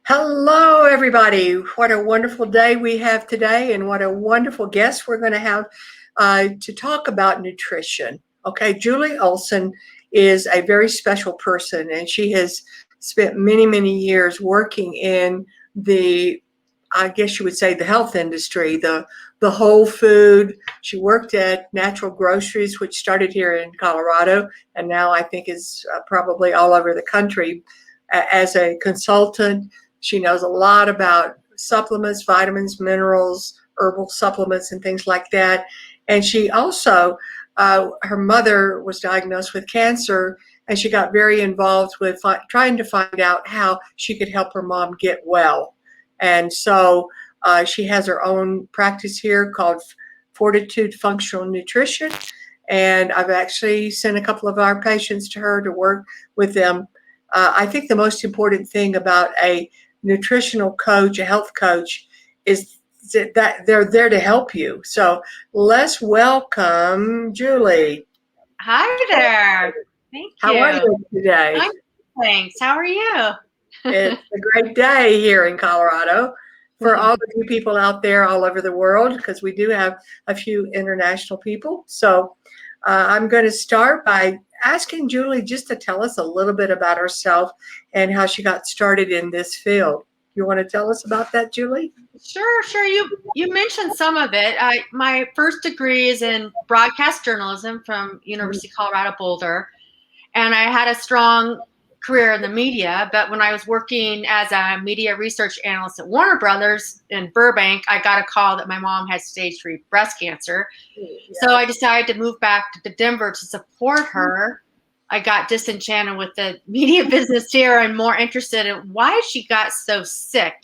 Hello, everybody. What a wonderful day we have today, and what a wonderful guest we're going to have to talk about nutrition. Okay, Julie Olson is a very special person, and she has spent many, many years working in the, I guess you would say, the health industry, the whole food. She worked at Natural Groceries, which started here in Colorado, and now I think is probably all over the country as a consultant. She knows a lot about supplements, vitamins, minerals, herbal supplements, and things like that. And she also, her mother was diagnosed with cancer, and she got very involved with trying to find out how she could help her mom get well. And so she has her own practice here called Fortitude Functional Nutrition. And I've actually sent a couple of our patients to her to work with them. I think the most important thing about a nutritional coach, a health coach, is that they're there to help you. So let's welcome Julie. Hi there. Thank How are you. you today? I'm thanks. How are you? It's a great day here in Colorado for all of you people out there all over the world, because we do have a few international people. So I'm going to start by asking Julie just to tell us a little bit about herself and how she got started in this field. You want to tell us about that, Julie? Sure. You mentioned some of it. My first degree is in broadcast journalism from University of Colorado Boulder, and I had a strong career in the media. But when I was working as a media research analyst at Warner Brothers in Burbank, I got a call that my mom had stage 3 breast cancer. Yeah. So I decided to move back to Denver to support her. I got disenchanted with the media business here and more interested in why she got so sick,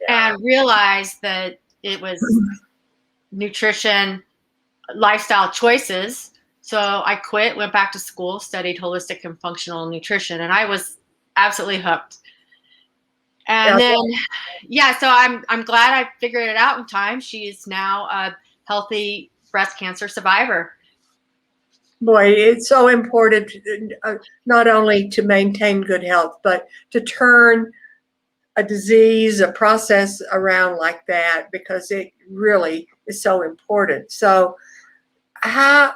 and realized that it was nutrition, lifestyle choices. So I quit, went back to school, studied holistic and functional nutrition, and I was absolutely hooked. And then, so I'm glad I figured it out in time. She is now a healthy breast cancer survivor. Boy, it's so important not only to maintain good health, but to turn a disease, a process around like that, because it really is so important. So how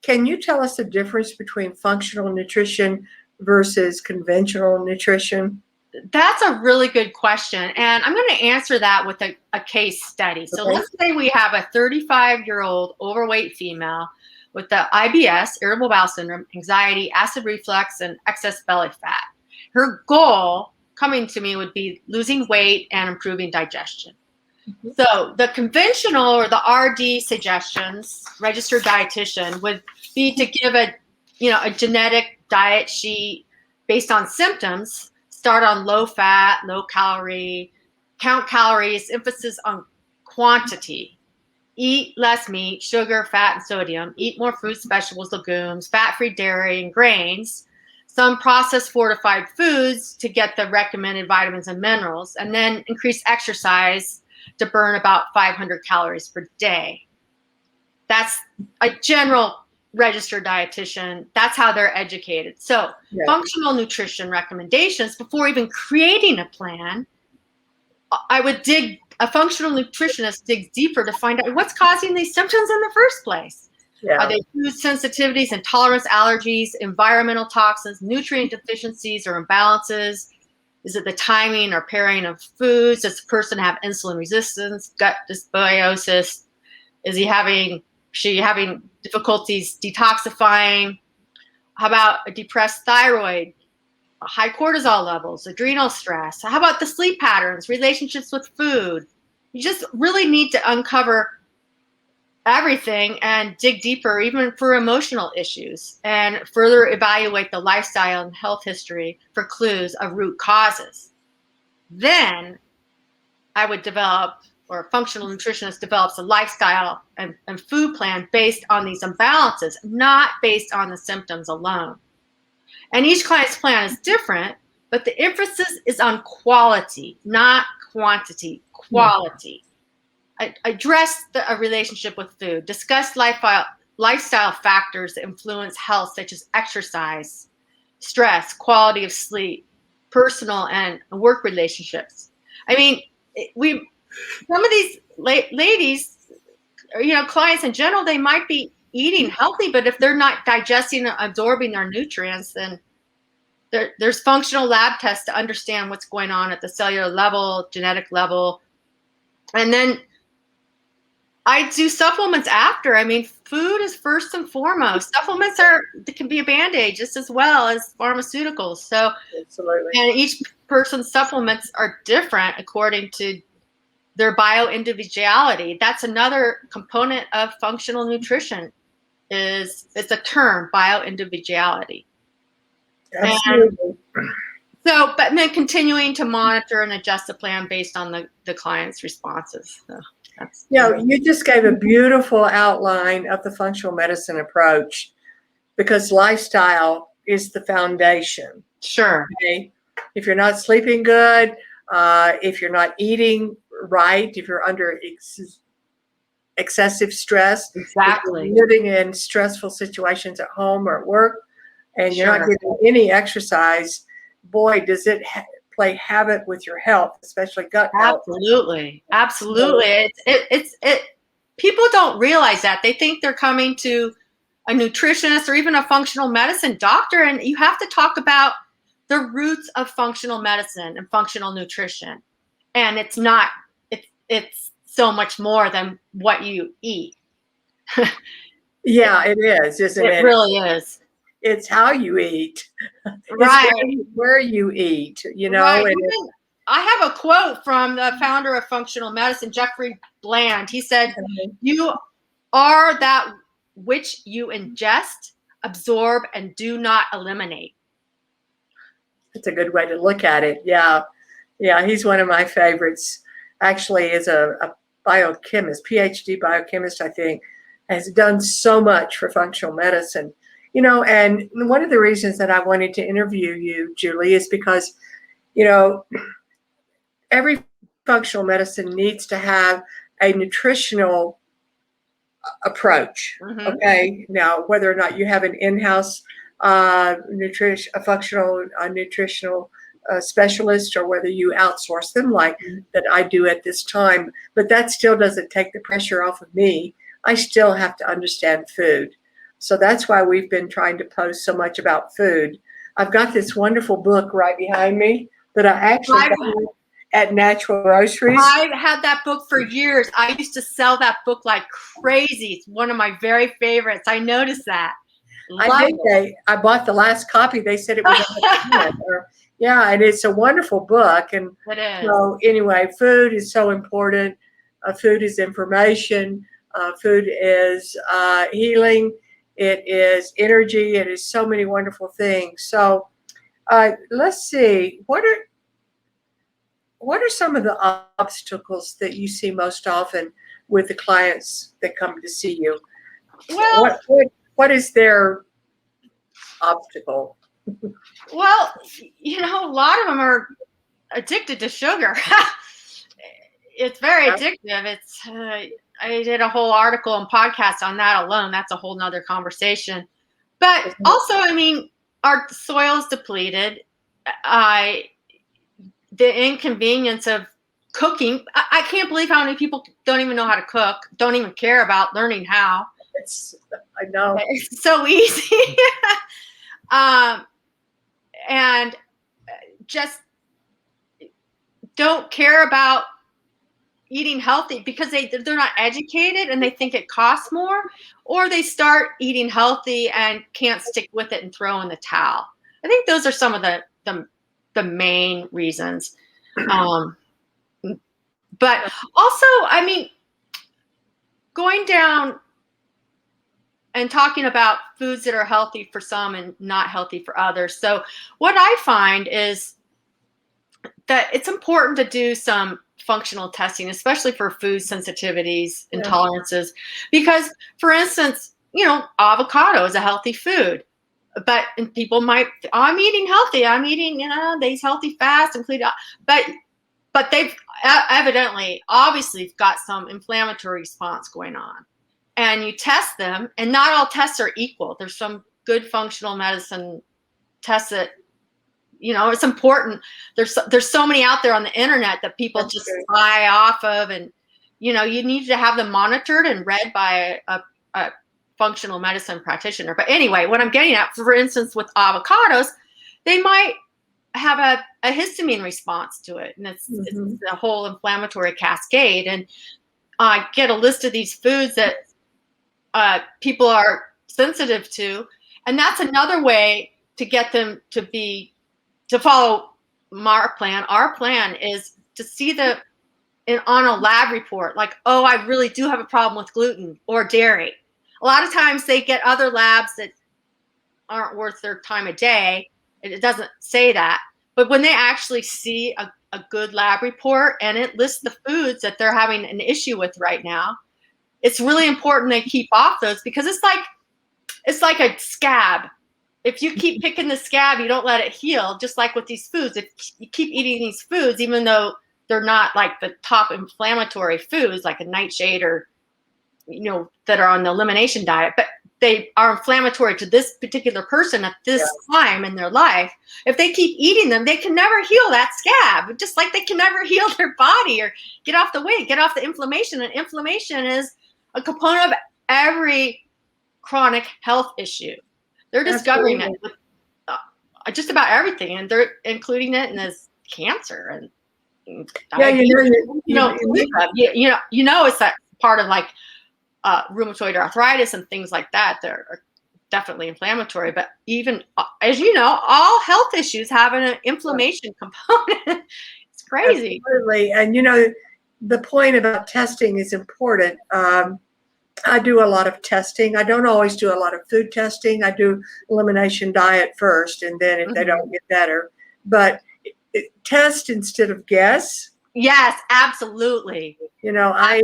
can you tell us the difference between functional nutrition versus conventional nutrition? That's a really good question. And I'm going to answer that with a case study. So let's say we have a 35-year-old overweight female with the IBS, irritable bowel syndrome, anxiety, acid reflux, and excess belly fat. Her goal coming to me would be losing weight and improving digestion. Mm-hmm. So the conventional or the RD suggestions, registered dietitian, would be to give a genetic diet sheet based on symptoms. Start on low fat, low calorie, count calories, emphasis on quantity. Eat less meat, sugar, fat, and sodium. Eat more fruits, vegetables, legumes, fat-free dairy, and grains. Some processed fortified foods to get the recommended vitamins and minerals, and then increase exercise to burn about 500 calories per day. That's a general registered dietitian. That's how they're educated. So functional nutrition recommendations, before even creating a plan, a functional nutritionist digs deeper to find out what's causing these symptoms in the first place. Yeah. Are they food sensitivities, intolerance, allergies, environmental toxins, nutrient deficiencies or imbalances? Is it the timing or pairing of foods? Does the person have insulin resistance, gut dysbiosis? Is she having difficulties detoxifying? How about a depressed thyroid, high cortisol levels, adrenal stress? How about the sleep patterns, relationships with food? You just really need to uncover everything and dig deeper, even for emotional issues, and further evaluate the lifestyle and health history for clues of root causes. Then I would develop, or a functional nutritionist develops, a lifestyle and food plan based on these imbalances, not based on the symptoms alone. And each client's plan is different, but the emphasis is on quality, not quantity, quality. Address a relationship with food. Discuss lifestyle factors that influence health, such as exercise, stress, quality of sleep, personal and work relationships. I mean, some of these ladies, clients in general, they might be eating healthy, but if they're not digesting and absorbing their nutrients, then there's functional lab tests to understand what's going on at the cellular level, genetic level. And then I do supplements after. I mean, food is first and foremost. Supplements can be a Band-Aid just as well as pharmaceuticals. So, Absolutely. and each person's supplements are different according to their bio-individuality. That's another component of functional nutrition. It's a term, bio-individuality. Absolutely. So, but then continuing to monitor and adjust the plan based on the client's responses. So you just gave a beautiful outline of the functional medicine approach, because lifestyle is the foundation. Sure. Okay? If you're not sleeping good, if you're not eating right, if you're under excessive stress, exactly, living in stressful situations at home or at work, and you're not getting any exercise, boy, does it play havoc with your health, especially gut health. Absolutely. It people don't realize that. They think they're coming to a nutritionist or even a functional medicine doctor, and you have to talk about the roots of functional medicine and functional nutrition. And it's not, it's so much more than what you eat. Yeah, it is, isn't it? It really is. It's how you eat. Right. It's where you eat, Right. And I have a quote from the founder of functional medicine, Jeffrey Bland. He said, "You are that which you ingest, absorb, and do not eliminate." It's a good way to look at it. Yeah. He's one of my favorites. Actually, is a biochemist, PhD biochemist, I think, has done so much for functional medicine. And one of the reasons that I wanted to interview you, Julie, is because, every functional medicine needs to have a nutritional approach. Mm-hmm. Okay. Now, whether or not you have an in-house a functional nutritional specialist, or whether you outsource them like that I do at this time, but that still doesn't take the pressure off of me. I still have to understand food. So that's why we've been trying to post so much about food. I've got this wonderful book right behind me that I actually got at Natural Groceries. I've had that book for years. I used to sell that book like crazy. It's one of my very favorites. I noticed that. I bought the last copy. They said it was and it's a wonderful book. And it is. So anyway, food is so important. Food is information. Food is healing. It is energy. It is so many wonderful things. So let's see. What are some of the obstacles that you see most often with the clients that come to see you? Well, what is their obstacle? Well, a lot of them are addicted to sugar. It's very addictive. I did a whole article and podcast on that alone. That's a whole nother conversation. But also, our soil's depleted. The inconvenience of cooking. I can't believe how many people don't even know how to cook, don't even care about learning how. I know. It's so easy. And just don't care about eating healthy because they're not educated and they think it costs more, or they start eating healthy and can't stick with it and throw in the towel. I think those are some of the main reasons. But also, going down and talking about foods that are healthy for some and not healthy for others. So what I find is that it's important to do some functional testing, especially for food sensitivities, intolerances, because, for instance, avocado is a healthy food, but people might, I'm eating healthy. I'm eating, these healthy fats include, but they've obviously got some inflammatory response going on. And you test them, and not all tests are equal. There's some good functional medicine tests that it's important. There's so many out there on the internet that people That's just true. buy off of, and you need to have them monitored and read by a functional medicine practitioner. But anyway, what I'm getting at, for instance, with avocados, they might have a histamine response to it, and it's a whole inflammatory cascade. And I get a list of these foods that people are sensitive to, and that's another way to get them to follow our plan. Our plan is to see on a lab report, like, oh, I really do have a problem with gluten or dairy. A lot of times they get other labs that aren't worth their time of day. It doesn't say that. But when they actually see a good lab report and it lists the foods that they're having an issue with right now, it's really important they keep off those, because it's like a scab. If you keep picking the scab, you don't let it heal. Just like with these foods, if you keep eating these foods, even though they're not like the top inflammatory foods like a nightshade or that are on the elimination diet, but they are inflammatory to this particular person at this time in their life. If they keep eating them, they can never heal that scab, just like they can never heal their body or get off the weight, get off the inflammation. And inflammation is a component of every chronic health issue. They're discovering it with just about everything, and they're including it in this cancer and it's that part of like rheumatoid arthritis and things like that. They're definitely inflammatory, but even as you know, all health issues have an inflammation component. It's crazy. Absolutely. And the point about testing is important. I do a lot of testing. I don't always do a lot of food testing. I do elimination diet first, and then if they don't get better, test instead of guess. Yes, absolutely. I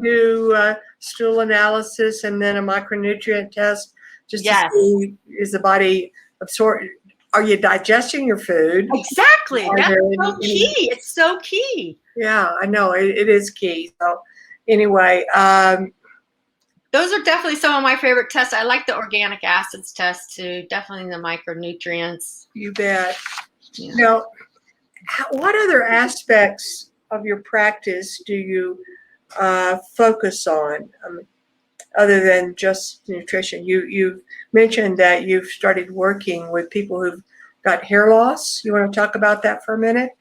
do stool analysis and then a micronutrient test just to see, is the body absorbing? Are you digesting your food? Exactly. That's so key. It's so key. Yeah, I know. It is key. So anyway, those are definitely some of my favorite tests. I like the organic acids test too. Definitely the micronutrients. You bet. Yeah. Now, what other aspects of your practice do you focus on other than just nutrition? You've mentioned that you've started working with people who've got hair loss. You want to talk about that for a minute?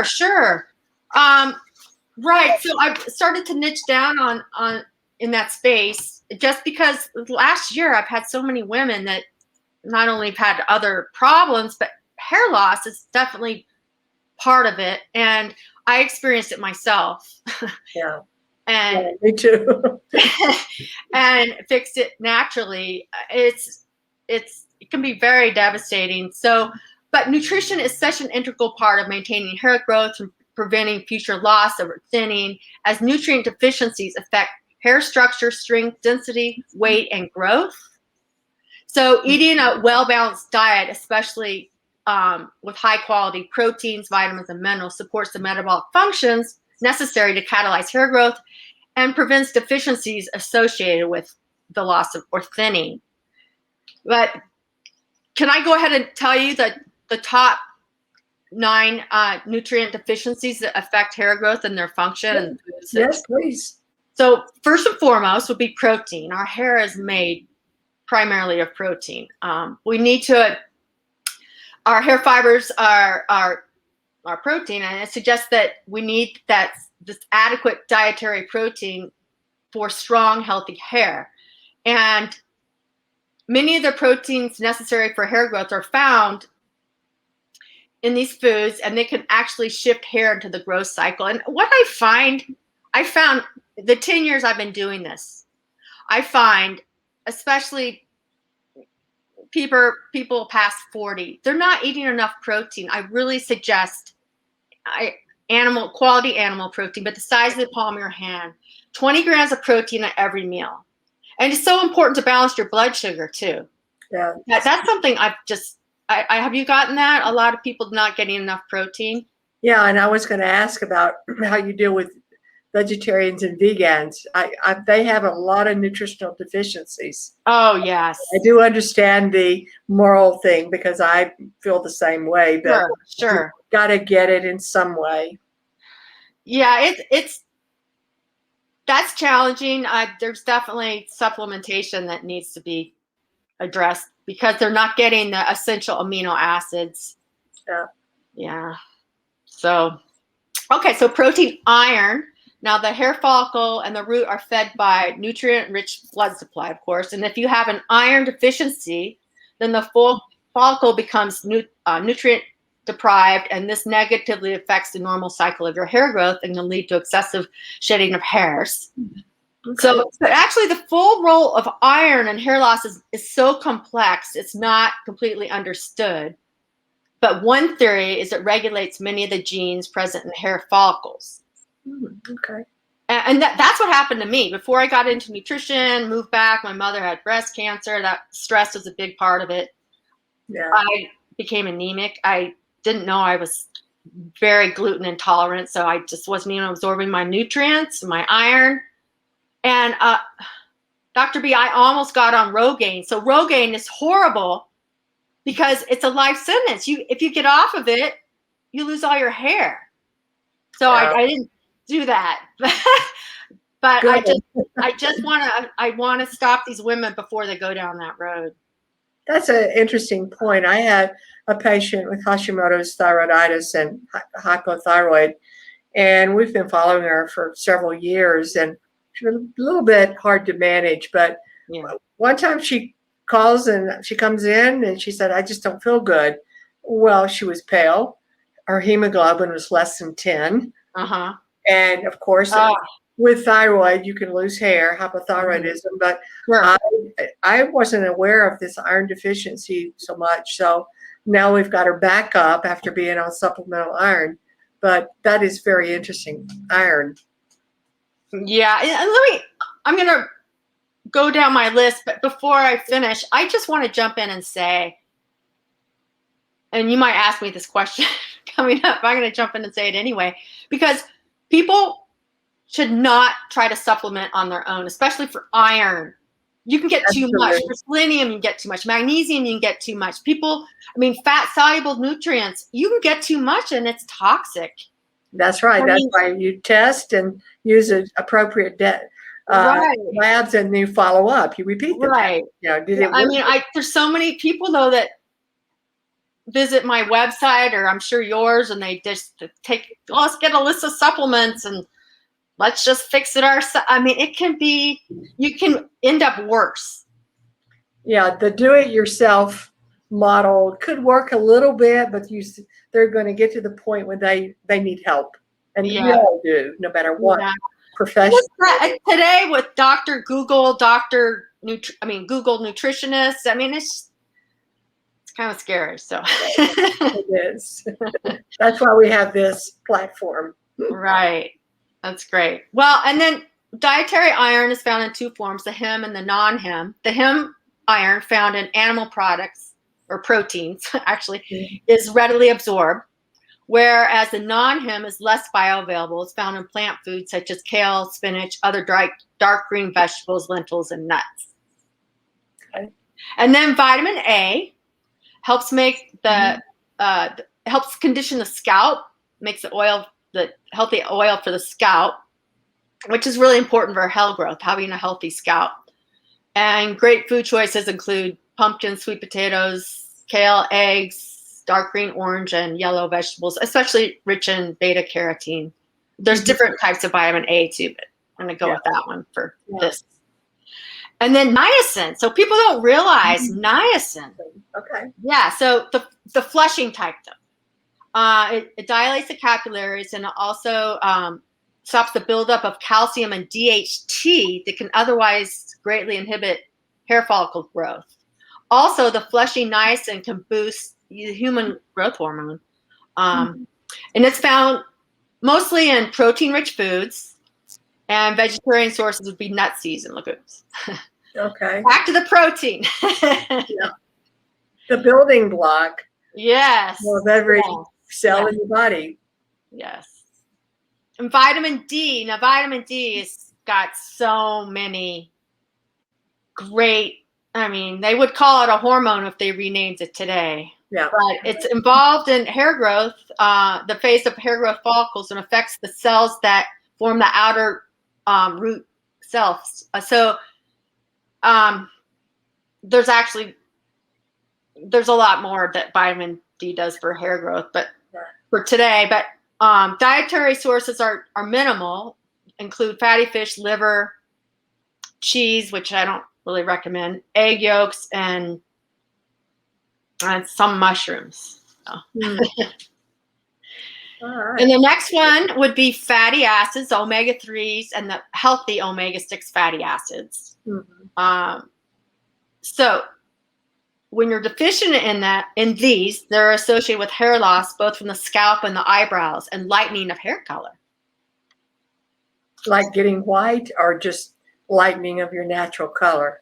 Sure. Right. So I've started to niche down on in that space, just because last year I've had so many women that not only have had other problems, but hair loss is definitely part of it. And I experienced it myself. Yeah. And me too. and fixed it naturally. It can be very devastating. So, but nutrition is such an integral part of maintaining hair growth and preventing future loss or thinning, as nutrient deficiencies affect hair structure, strength, density, weight, and growth. So eating a well-balanced diet, especially with high-quality proteins, vitamins, and minerals, supports the metabolic functions necessary to catalyze hair growth and prevents deficiencies associated with the loss of or thinning. But can I go ahead and tell you that the top 9 nutrient deficiencies that affect hair growth and their function? Yes, please. So first and foremost would be protein. Our hair is made primarily of protein. We need to, our hair fibers are protein, and it suggests that we need this adequate dietary protein for strong, healthy hair. And many of the proteins necessary for hair growth are found in these foods, and they can actually shift hair into the growth cycle. And what I found the 10 years I've been doing this, I find, especially people past 40, they're not eating enough protein. I really suggest quality animal protein, but the size of the palm of your hand, 20 grams of protein at every meal. And it's so important to balance your blood sugar too. Yeah. That's something I have you gotten that? A lot of people not getting enough protein. Yeah, and I was going to ask about how you deal with vegetarians and vegans. They have a lot of nutritional deficiencies. Oh, yes. I do understand the moral thing because I feel the same way, but Sure. Got to get it in some way. Yeah, that's challenging. There's definitely supplementation that needs to be addressed because they're not getting the essential amino acids. Yeah. So, okay, so protein, iron. Now, the hair follicle and the root are fed by nutrient-rich blood supply, of course. And if you have an iron deficiency, then the full follicle becomes nutrient deprived, and this negatively affects the normal cycle of your hair growth and can lead to excessive shedding of hairs. Okay. So actually, the full role of iron in hair loss is so complex, it's not completely understood. But one theory is it regulates many of the genes present in the hair follicles. Okay. And that's what happened to me. Before I got into nutrition, moved back, my mother had breast cancer. That stress was a big part of it. Yeah. I became anemic. I didn't know I was very gluten intolerant, so I just wasn't even absorbing my nutrients, my iron. And Dr. B, I almost got on Rogaine. So Rogaine is horrible because it's a life sentence. If you get off of it, you lose all your hair. So I didn't do that. But I just want to stop these women before they go down that road. That's an interesting point. I had a patient with Hashimoto's thyroiditis and hypothyroid, and we've been following her for several years, and she's a little bit hard to manage. But one time she calls and she comes in and she said, I just don't feel good. Well, she was pale. Her hemoglobin was less than 10. And of course, with thyroid, you can lose hair, hypothyroidism, but I wasn't aware of this iron deficiency so much. So now we've got her back up after being on supplemental iron. But that is very interesting, iron. Yeah, and I'm going to go down my list, but before I finish, I just want to jump in and say, and you might ask me this question coming up, I'm going to jump in and say it anyway, because people should not try to supplement on their own, especially for iron. You can get too much. For selenium, you can get too much. Magnesium, you can get too much. Fat-soluble nutrients, you can get too much, and it's toxic. That's right. That's why you test and use an appropriate labs, and you follow up. You repeat them. Right. Did it work? There's so many people, though, that visit my website, or I'm sure yours, and they just let's get a list of supplements and let's just fix it ourselves. You can end up worse. Yeah, the do-it-yourself model could work a little bit, but they're going to get to the point where they need help. And we all do, no matter what profession. Today with Google nutritionists, it's kind of scary. So it is. That's why we have this platform. Right. That's great. Well, and then dietary iron is found in two forms, the heme and the non-heme. The heme iron found in animal products or proteins, actually, is readily absorbed, whereas the non-heme is less bioavailable. It's found in plant foods such as kale, spinach, other dark green vegetables, lentils, and nuts. Okay. And then vitamin A helps make helps condition the scalp, makes the healthy oil for the scalp, which is really important for hair growth, having a healthy scalp. And great food choices include pumpkin, sweet potatoes, kale, eggs, dark green, orange, and yellow vegetables, especially rich in beta carotene. There's different types of vitamin A too, but I'm going to go with that one for this. And then niacin. So people don't realize niacin. Okay. Yeah, so the flushing type though. It dilates the capillaries, and it also stops the buildup of calcium and DHT that can otherwise greatly inhibit hair follicle growth. Also, the flushing niacin can boost the human growth hormone. And it's found mostly in protein-rich foods, and vegetarian sources would be nut seeds and legumes. Okay. Back to the protein. The building block. Yes. Of every cell in your body. Yes. And vitamin D. Now, vitamin D has got so many great, I mean, they would call it a hormone if they renamed it today. Yeah. But it's involved in hair growth, the phase of hair growth follicles, and affects the cells that form the outer root cells. There's a lot more that vitamin D does for hair growth, but for today. But dietary sources are minimal, include fatty fish, liver, cheese, which I don't really recommend, egg yolks, and some mushrooms. So. All right. And the next one would be fatty acids, omega-3s, and the healthy omega-6 fatty acids. So when you're deficient in these, they're associated with hair loss, both from the scalp and the eyebrows, and lightening of hair color. Like getting white, or just lightening of your natural color?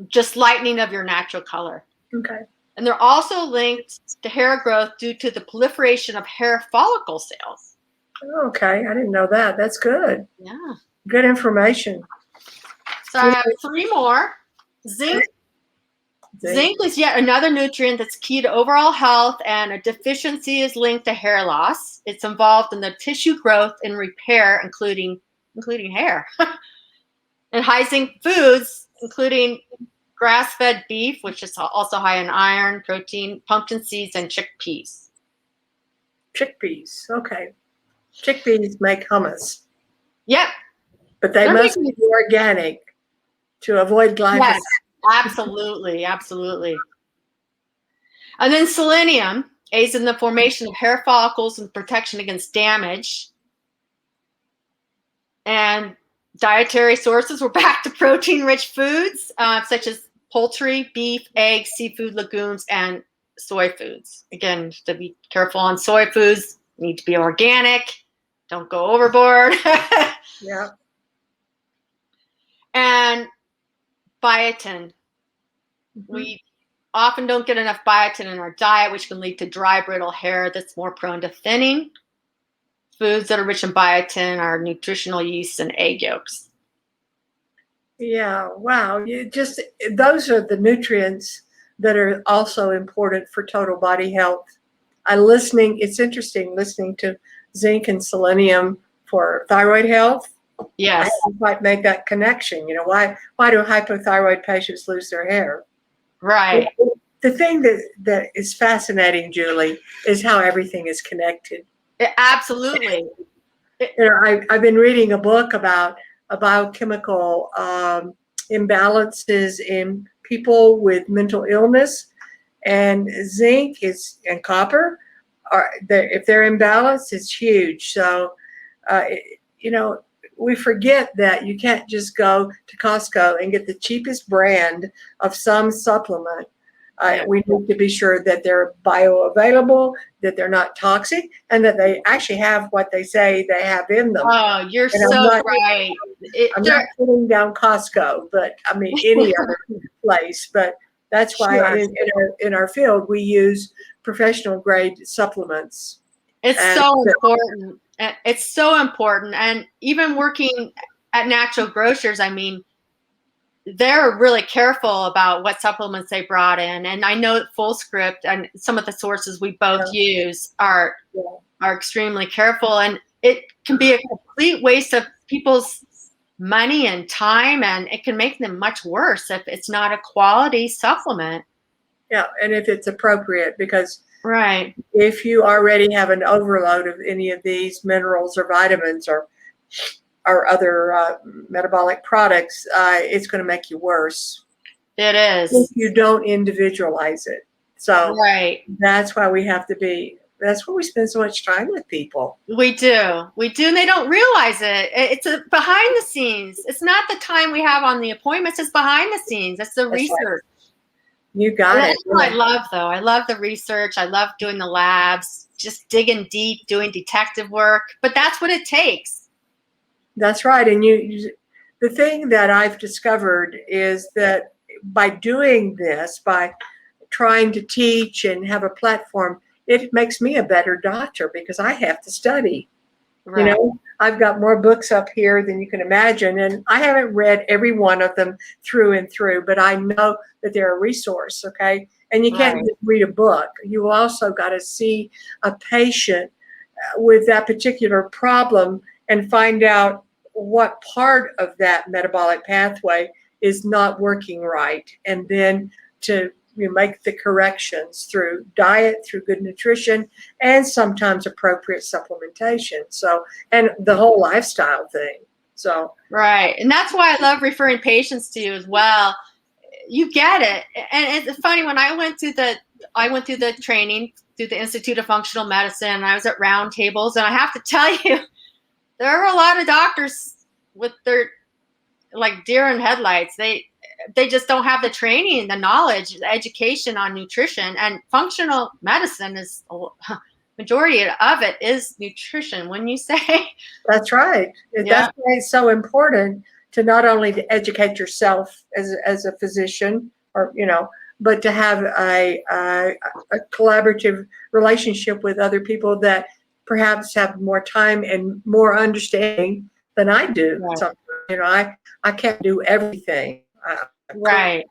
Just lightening of your natural color. Okay. And they're also linked to hair growth due to the proliferation of hair follicle cells. Okay, I didn't know that. That's good. Yeah. Good information. So I have 3 more. Zinc. Zinc is yet another nutrient that's key to overall health, and a deficiency is linked to hair loss. It's involved in the tissue growth and repair, including hair. And high zinc foods, including grass-fed beef, which is also high in iron, protein, pumpkin seeds, and chickpeas. Chickpeas, okay. Chickpeas make hummus. Yep. But they must be organic to avoid glyphosate. Yes, absolutely, absolutely. And then selenium aids in the formation of hair follicles and protection against damage. And dietary sources, we're back to protein-rich foods, such as poultry, beef, eggs, seafood, legumes, and soy foods. Again, to be careful on soy foods, need to be organic. Don't go overboard. Yeah. And biotin. We often don't get enough biotin in our diet, which can lead to dry, brittle hair that's more prone to thinning. Foods that are rich in biotin are nutritional yeast and egg yolks. Yeah, wow. Those are the nutrients that are also important for total body health. It's interesting listening to zinc and selenium for thyroid health. Yes. I haven't quite make that connection. Why do hypothyroid patients lose their hair? Right. The thing that is fascinating, Julie, is how everything is connected. Absolutely. I've been reading a book about biochemical imbalances in people with mental illness, and zinc and copper if they're imbalanced, it's huge. So, we forget that you can't just go to Costco and get the cheapest brand of some supplement. We need to be sure that they're bioavailable, that they're not toxic, and that they actually have what they say they have in them. Oh, you're right. I'm not putting down Costco, but I mean any other place. But that's why in our field we use professional grade supplements. It's so important. It's so important. And even working at natural grocers, I mean, they're really careful about what supplements they brought in. And I know that Full Script and some of the sources we both use are extremely careful. And it can be a complete waste of people's money and time, and it can make them much worse if it's not a quality supplement. Yeah, and if it's appropriate, because if you already have an overload of any of these minerals or vitamins or other metabolic products, it's going to make you worse. It is. If you don't individualize it. So that's why that's why we spend so much time with people. We do, and they don't realize it. It's behind the scenes. It's not the time we have on the appointments. It's behind the scenes. It's the research. Right. You got it. That's what I love, though. I love the research. I love doing the labs, just digging deep, doing detective work. But that's what it takes. That's right. And the thing that I've discovered is that by doing this, by trying to teach and have a platform, it makes me a better doctor because I have to study. Right. I've got more books up here than you can imagine, and I haven't read every one of them through and through, but I know that they're a resource, okay? And you can't Right. just read a book. You also got to see a patient with that particular problem and find out what part of that metabolic pathway is not working right, and then to make the corrections through diet, through good nutrition, and sometimes appropriate supplementation. So, and the whole lifestyle thing. So, right. And that's why I love referring patients to you as well. You get it. And it's funny, when I went through the training through the Institute of Functional Medicine, and I was at round tables, and I have to tell you, there are a lot of doctors with their like deer in headlights. They just don't have the training, the knowledge, the education on nutrition. And functional medicine is majority of it is nutrition, wouldn't you say? that's right. That's why it's so important to not only to educate yourself as a physician, or but to have a collaborative relationship with other people that perhaps have more time and more understanding than I do. Right. Sometimes, I can't do everything. Right.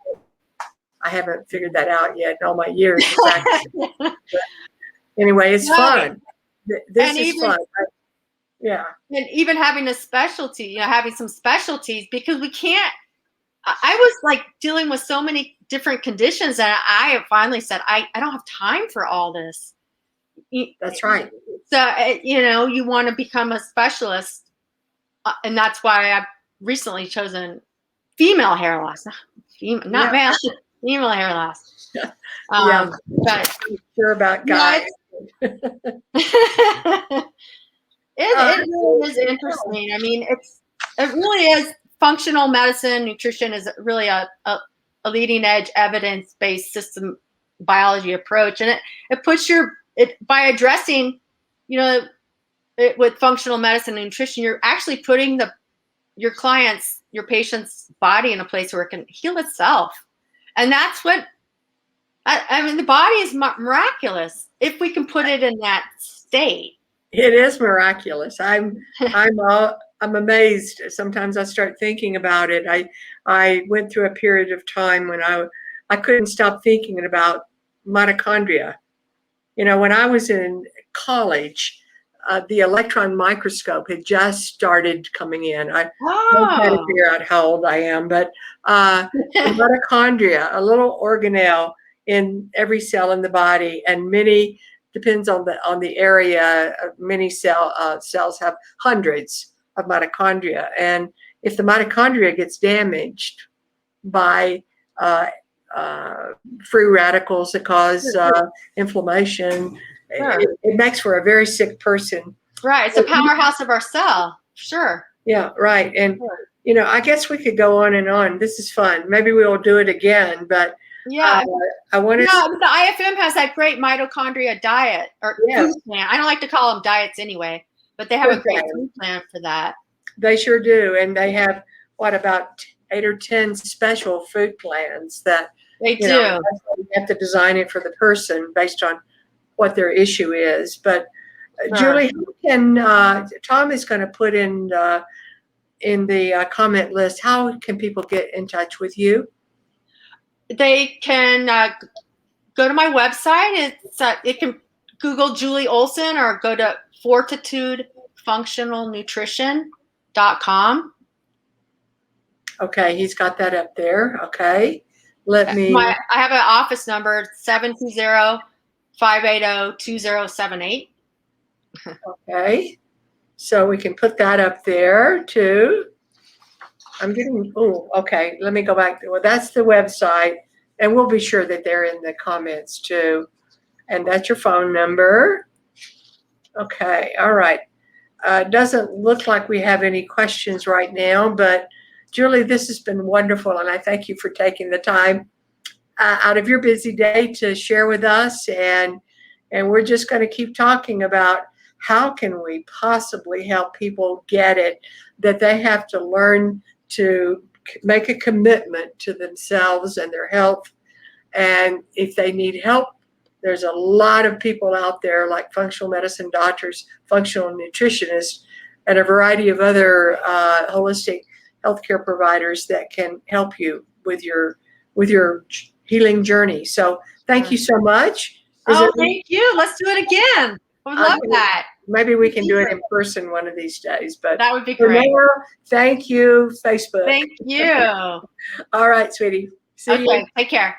I haven't figured that out yet in all my years. But anyway, it's fun. This is fun. Yeah. And even having a specialty, having some specialties, because we can't. I was like dealing with so many different conditions, and I finally said, I don't have time for all this. That's right. So, you want to become a specialist, and that's why I've recently chosen female hair loss, not male, female hair loss. But I'm sure about guys. It really is interesting. I mean, it really is. Functional medicine, nutrition is really a leading edge evidence-based system biology approach, and it puts by addressing, with functional medicine and nutrition, you're actually putting your patient's body in a place where it can heal itself. And that's what, I mean, the body is miraculous if we can put it in that state. It is miraculous. I'm amazed. Sometimes I start thinking about it. I went through a period of time when I couldn't stop thinking about mitochondria. When I was in college, the electron microscope had just started coming in. I don't try to figure out how old I am, but mitochondria, a little organelle in every cell in the body, and many, depends on the area. Many cells have hundreds of mitochondria, and if the mitochondria gets damaged by free radicals that cause inflammation, it makes for a very sick person. Right, it's a powerhouse of our cell. Sure. Yeah, right. And I guess we could go on and on. This is fun. Maybe we will do it again, but I want to. The IFM has that great mitochondria diet or food plan. I don't like to call them diets anyway, but they have a great food plan for that. They sure do, and they have about 8 or 10 special food plans that they do. You have to design it for the person based on what their issue is. But Julie, Tom is going to put in the comment list, how can people get in touch with you? They can go to my website. It can Google Julie Olson or go to fortitudefunctionalnutrition.com. Okay, he's got that up there. Okay, I have an office number, 720-580-2078. Okay, so we can put that up there too. Okay, let me go back. That's the website, and we'll be sure that they're in the comments too. And that's your phone number. Okay, all right. Doesn't look like we have any questions right now, but Julie, this has been wonderful, and I thank you for taking the time out of your busy day to share with us. And we're just going to keep talking about how can we possibly help people get it, that they have to learn to make a commitment to themselves and their health. And if they need help, There's a lot of people out there like functional medicine doctors, functional nutritionists, and a variety of other holistic healthcare providers that can help you with your healing journey. So thank you so much. Thank you. Let's do it again. I would love that. Maybe we can do it in person one of these days. But that would be great. Now, thank you, Facebook. Thank you. All right, sweetie. See you. Take care.